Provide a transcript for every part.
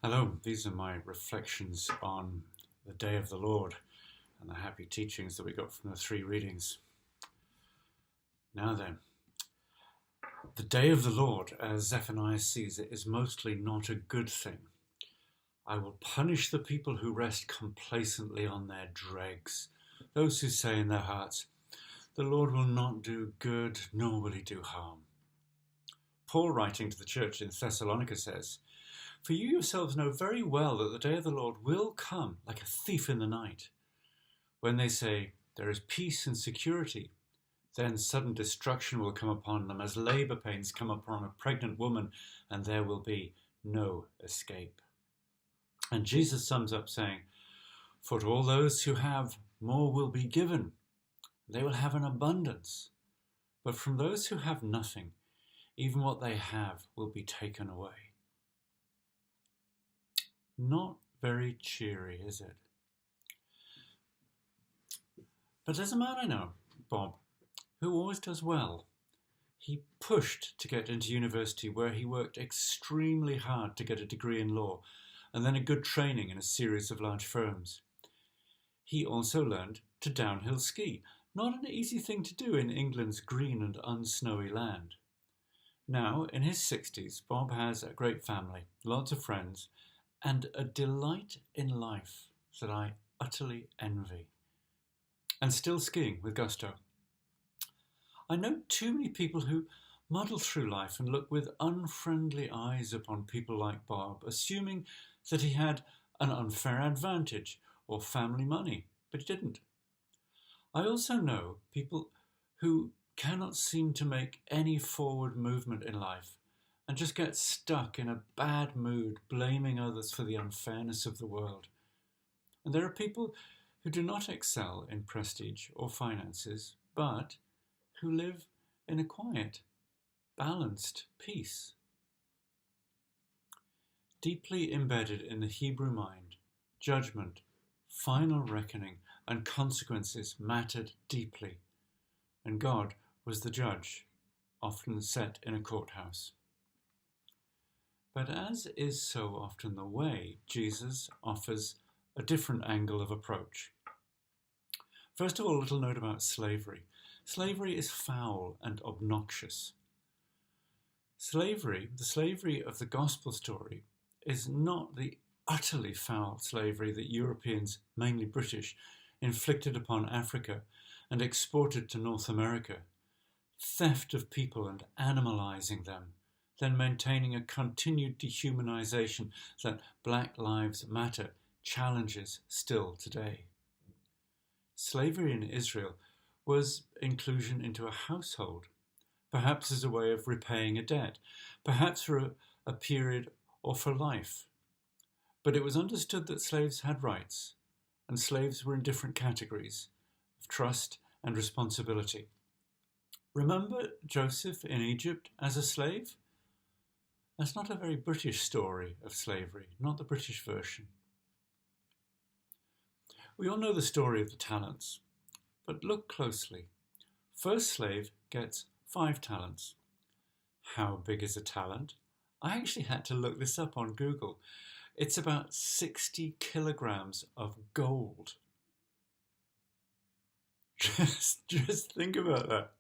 Hello, these are my reflections on the day of the Lord and the happy teachings that we got from the three readings. Now then, the day of the Lord, as Zephaniah sees it, is mostly not a good thing. I will punish the people who rest complacently on their dregs, those who say in their hearts, the Lord will not do good, nor will he do harm. Paul, writing to the church in Thessalonica, says, for you yourselves know very well that the day of the Lord will come like a thief in the night. When they say, there is peace and security, then sudden destruction will come upon them as labor pains come upon a pregnant woman, and there will be no escape. And Jesus sums up saying, for to all those who have, more will be given. They will have an abundance. But from those who have nothing, even what they have will be taken away. Not very cheery, is it? But there's a man I know, Bob, who always does well. He pushed to get into university where he worked extremely hard to get a degree in law and then a good training in a series of large firms. He also learned to downhill ski, not an easy thing to do in England's green and unsnowy land. Now, in his 60s, Bob has a great family, lots of friends, and a delight in life that I utterly envy. And still skiing with gusto. I know too many people who muddle through life and look with unfriendly eyes upon people like Bob, assuming that he had an unfair advantage or family money, but he didn't. I also know people who cannot seem to make any forward movement in life and just get stuck in a bad mood, blaming others for the unfairness of the world. And there are people who do not excel in prestige or finances, but who live in a quiet, balanced peace. Deeply embedded in the Hebrew mind, judgment, final reckoning, and consequences mattered deeply, and God was the judge, often set in a courthouse. But as is so often the way, Jesus offers a different angle of approach. First of all, a little note about slavery. Slavery is foul and obnoxious. The slavery of the gospel story, is not the utterly foul slavery that Europeans, mainly British, inflicted upon Africa and exported to North America. Theft of people and animalizing them, then maintaining a continued dehumanization that Black Lives Matter challenges still today. Slavery in Israel was inclusion into a household, perhaps as a way of repaying a debt, perhaps for a period or for life. But it was understood that slaves had rights, and slaves were in different categories of trust and responsibility. Remember Joseph in Egypt as a slave? That's not a very British story of slavery, not the British version. We all know the story of the talents, but look closely. First slave gets 5 talents. How big is a talent? I actually had to look this up on Google. It's about 60 kilograms of gold. Just think about that.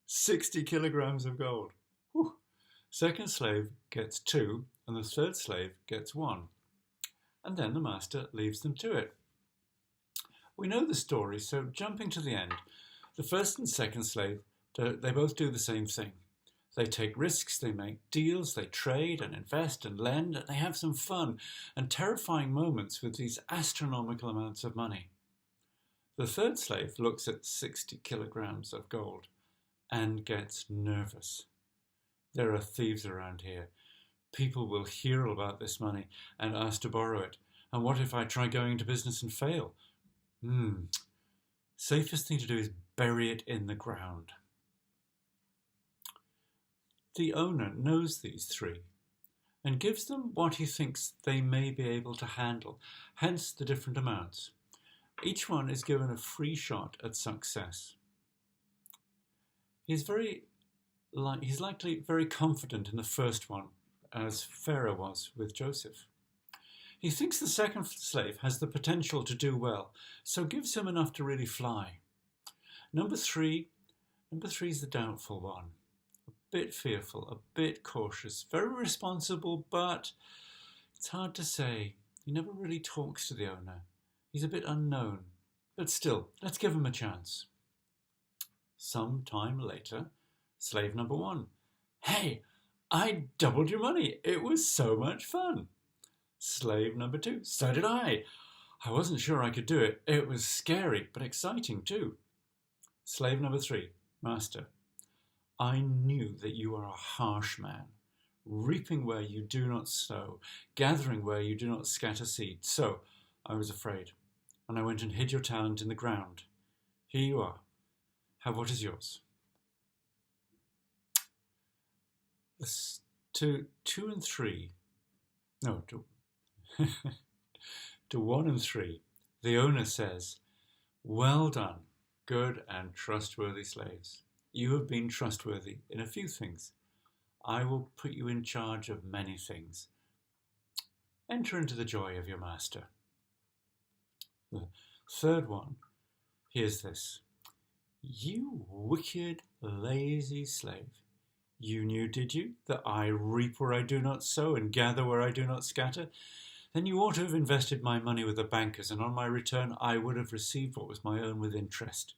60 kilograms of gold. Whew. Second slave gets 2, and the third slave gets 1. And then the master leaves them to it. We know the story, so jumping to the end, the first and second slave, they both do the same thing. They take risks, they make deals, they trade and invest and lend, and they have some fun and terrifying moments with these astronomical amounts of money. The third slave looks at 60 kilograms of gold and gets nervous. There are thieves around here. People will hear all about this money and ask to borrow it. And what if I try going into business and fail? Safest thing to do is bury it in the ground. The owner knows these 3 and gives them what he thinks they may be able to handle, hence the different amounts. Each one is given a free shot at success. He's likely very confident in the first one as Pharaoh was with Joseph. He thinks the second slave has the potential to do well, so gives him enough to really fly. Number three is the doubtful one. A bit fearful, a bit cautious, very responsible, but it's hard to say. He never really talks to the owner. He's a bit unknown, but still, let's give him a chance. Some time later, slave number one. Hey, I doubled your money. It was so much fun. Slave number two. So did I. I wasn't sure I could do it. It was scary, but exciting too. Slave number three. Master, I knew that you are a harsh man, reaping where you do not sow, gathering where you do not scatter seed. So I was afraid, and I went and hid your talent in the ground. Here you are. Have what is yours. To 2 and 3, no, to 1 and 3, the owner says, well done, good and trustworthy slaves. You have been trustworthy in a few things. I will put you in charge of many things. Enter into the joy of your master. The third one, here's this. You wicked, lazy slave. You knew, did you, that I reap where I do not sow and gather where I do not scatter? Then you ought to have invested my money with the bankers, and on my return I would have received what was my own with interest.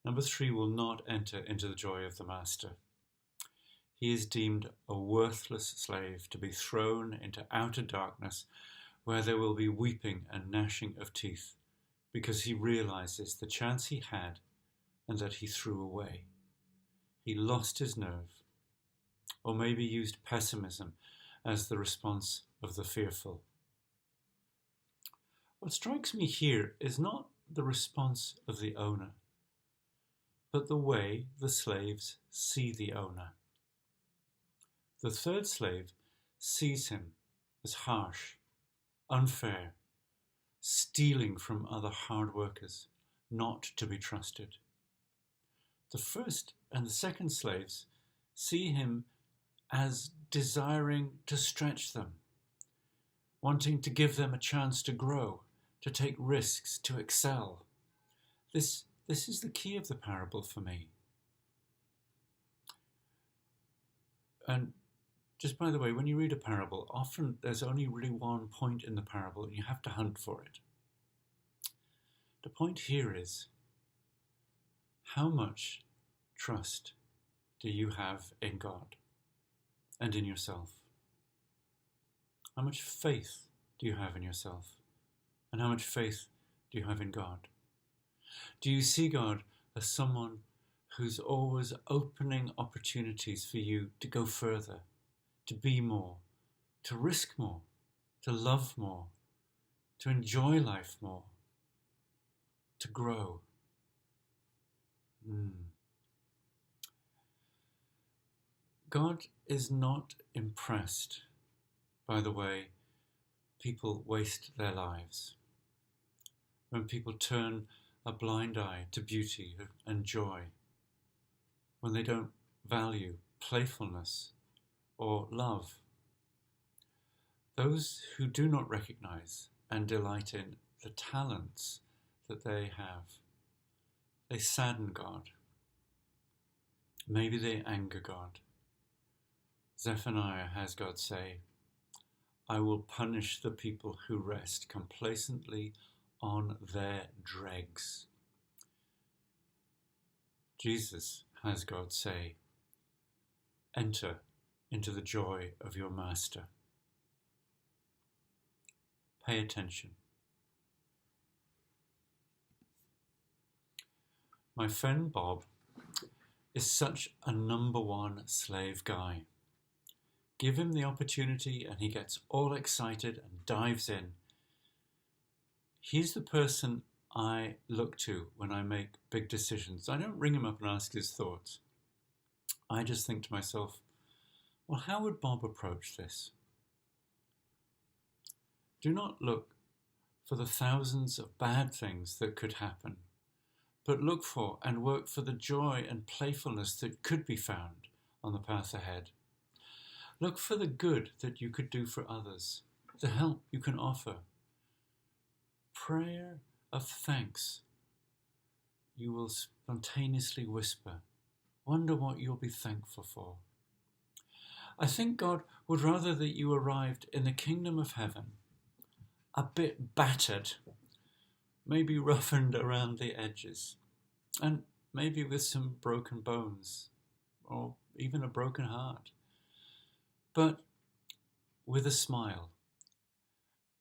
Number 3 will not enter into the joy of the master. He is deemed a worthless slave to be thrown into outer darkness where there will be weeping and gnashing of teeth, because he realizes the chance he had and that he threw away. He lost his nerve, or maybe used pessimism as the response of the fearful. What strikes me here is not the response of the owner, but the way the slaves see the owner. The third slave sees him as harsh, unfair, stealing from other hard workers, not to be trusted. The first and the second slaves see him as desiring to stretch them, wanting to give them a chance to grow, to take risks, to excel. This is the key of the parable for me. And just by the way, when you read a parable, often there's only really one point in the parable and you have to hunt for it. The point here is, how much trust do you have in God and in yourself? How much faith do you have in yourself? And how much faith do you have in God? Do you see God as someone who's always opening opportunities for you to go further, to be more, to risk more, to love more, to enjoy life more, to grow? God is not impressed by the way people waste their lives, when people turn a blind eye to beauty and joy, when they don't value playfulness or love. Those who do not recognize and delight in the talents that they have, they sadden God. Maybe they anger God. Zephaniah has God say, I will punish the people who rest complacently on their dregs. Jesus has God say, enter into the joy of your master. Pay attention. My friend Bob is such a number one slave guy. Give him the opportunity and he gets all excited and dives in. He's the person I look to when I make big decisions. I don't ring him up and ask his thoughts. I just think to myself, well, how would Bob approach this? Do not look for the thousands of bad things that could happen, but look for and work for the joy and playfulness that could be found on the path ahead. Look for the good that you could do for others, the help you can offer. Prayer of thanks. You will spontaneously whisper, wonder what you'll be thankful for. I think God would rather that you arrived in the kingdom of heaven, a bit battered, maybe roughened around the edges, and maybe with some broken bones, or even a broken heart, but with a smile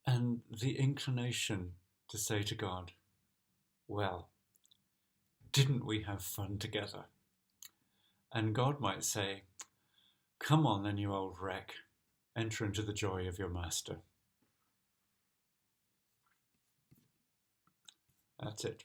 and the inclination to say to God, well, didn't we have fun together? And God might say, come on then, you old wreck, enter into the joy of your master. That's it.